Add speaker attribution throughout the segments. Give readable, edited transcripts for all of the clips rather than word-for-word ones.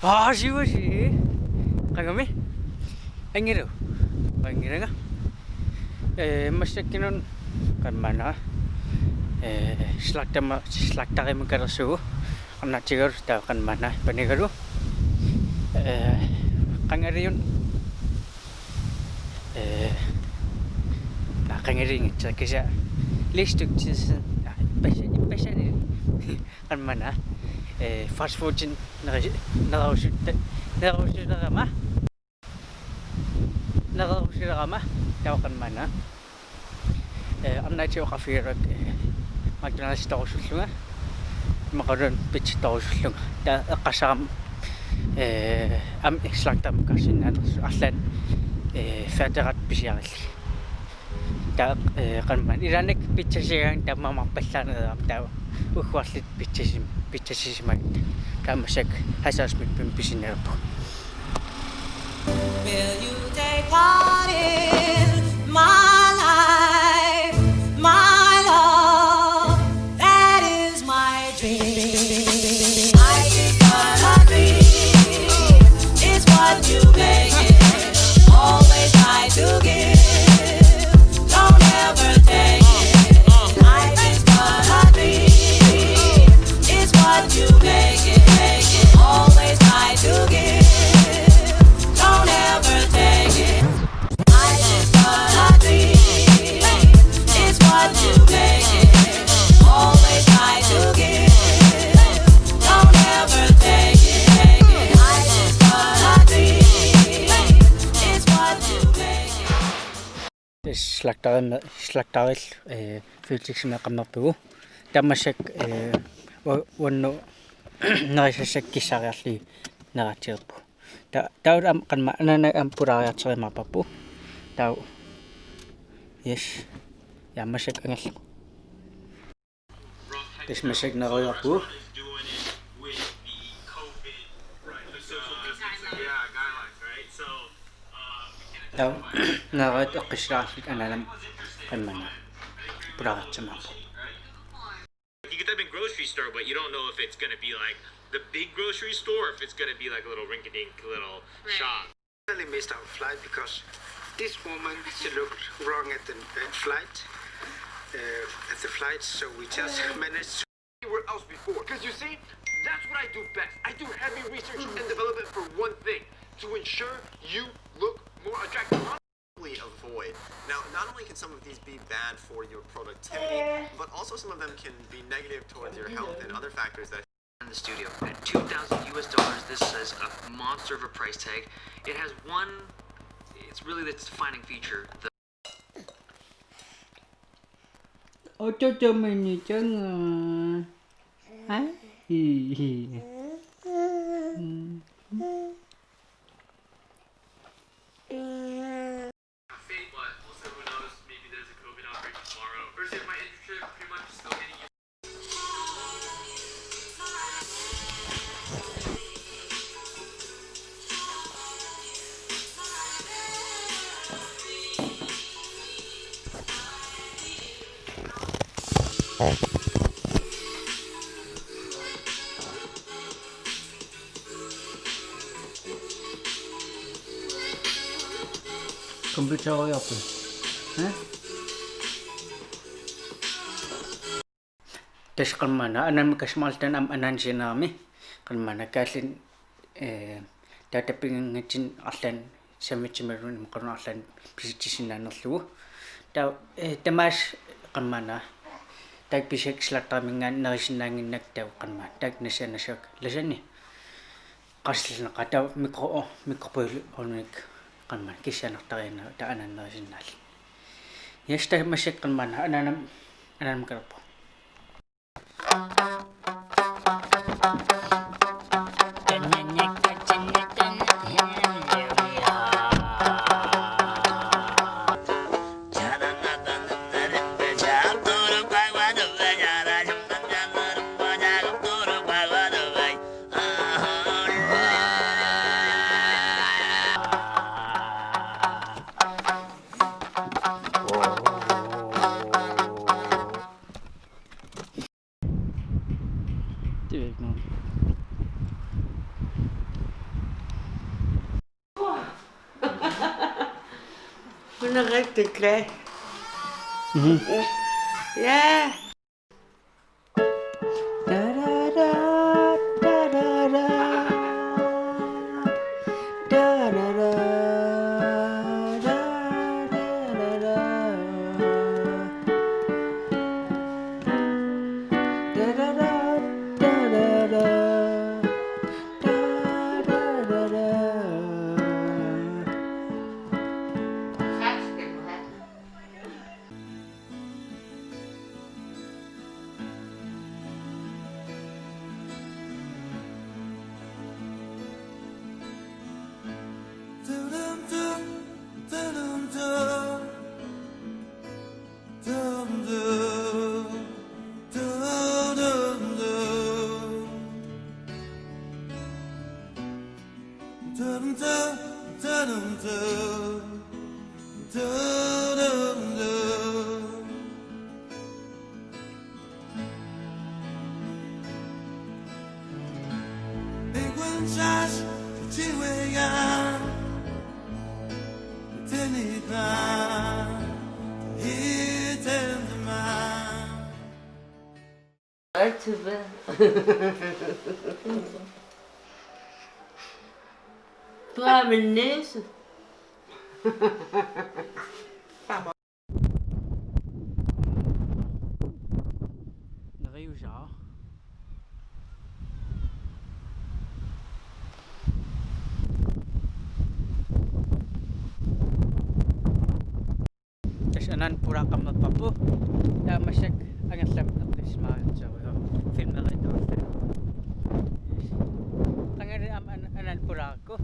Speaker 1: Siwa kagami angiro angiranga masakkinon kan mana slaktarimu karasugu annatigur ta kan mana panigaru qangariun qangaring tsakisa listuktis pasani kan mana fast food narausirama tawqan mana amnatio qafirak McDonald's tawsulluga maqarun pitch tawsulluga ta eqqasaram am slaktam karsinaan allan fatarat pisiarilli ta qanman ilanek pitchasigang tamamaqpallaaneraam ta uhuarlit pitchasisimag tamasak hasasmik pimpisinerpu.
Speaker 2: Will you take part in my life, my love? That is my dream. I think what I dream is what you make it. Always try to give, don't ever take it. I think what I dream is what you make it. Always try to give.
Speaker 1: slaktaril fysiksimeqammerpugu tammassak wannu nerisassakkissariarli neratigerpu taul am qanma anana am pulariarterimarpappu tau yes yammassak angallu tismassak neriarpu tau narat eqqissarallik analam qanmana pulariartimarpu.
Speaker 3: You get them in grocery store, but you don't know if it's gonna be like the big grocery store or if it's gonna be like a little rinky-dink little shop.
Speaker 4: I really missed our flight because this woman, she looked wrong at the flight, so we just managed to
Speaker 5: anywhere else before. Because you see, that's what I do best. I do heavy research and development for one thing, to ensure you look more attractive.
Speaker 6: Avoid. Now, not only can some of these be bad for your productivity, but also some of them can be negative towards your health and other factors that
Speaker 7: in the studio at $2,000 this is a monster of a price tag. It has one, it's really the defining feature.
Speaker 1: 컴퓨터가 옆에 tes qanmana anan kasmaltan am anan sinami qanmana kallin tatapingangitsin arlan samitsimarun qanun arlan pisitisinnaanerlugu ta tamas qanmana tak pisek slaktamingaan nerisinnaanginnak tau qanma tak nasanasak lasani qaslna qata mikropoil onik qanma kissanartarina ta anannerisinnaalli yasta massak qanmana ananam karpo
Speaker 8: Hun er rigtig glad. Ja. Altid hvad? Du har min næse.
Speaker 1: Nariusa. Tas anan pura kamappapu. Tamasak angaslam aqismaatsaruga filmeritaalle. Tangari anan puraakku.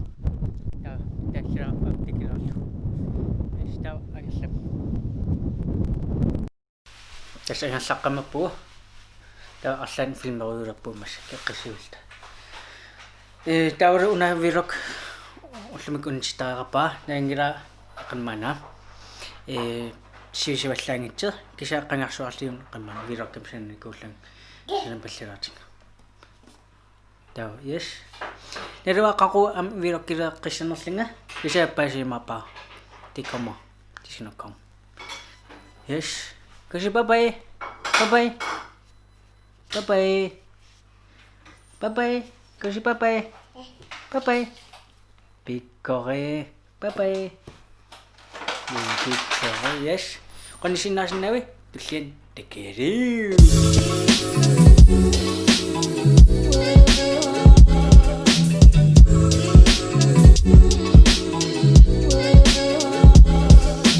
Speaker 1: Ta tassara aptikilarlu. Sta angaslam. Tas angassaqamappu. Ta allan filmeruulappumas eqqisiulta. Tawra una virok ullumik unistaaqa naangira qamana. Siisivallaangitser kisaaqangarsuarliun qamman virokkim sannikkuullang sanam palliraatiga. Taw yes. Nerwa qaqu am virokkileeqqissanerlinga kisaappaasimaapa tikoma tisinakkom. Yes. Kasi bye-bye. Bye-bye. Bye-bye. Bye-bye. Kasi bye-bye. Bye-bye. Pikkore. Bye-bye. Pikkore. Yes. Qanisinnaasinawi tullien takeri.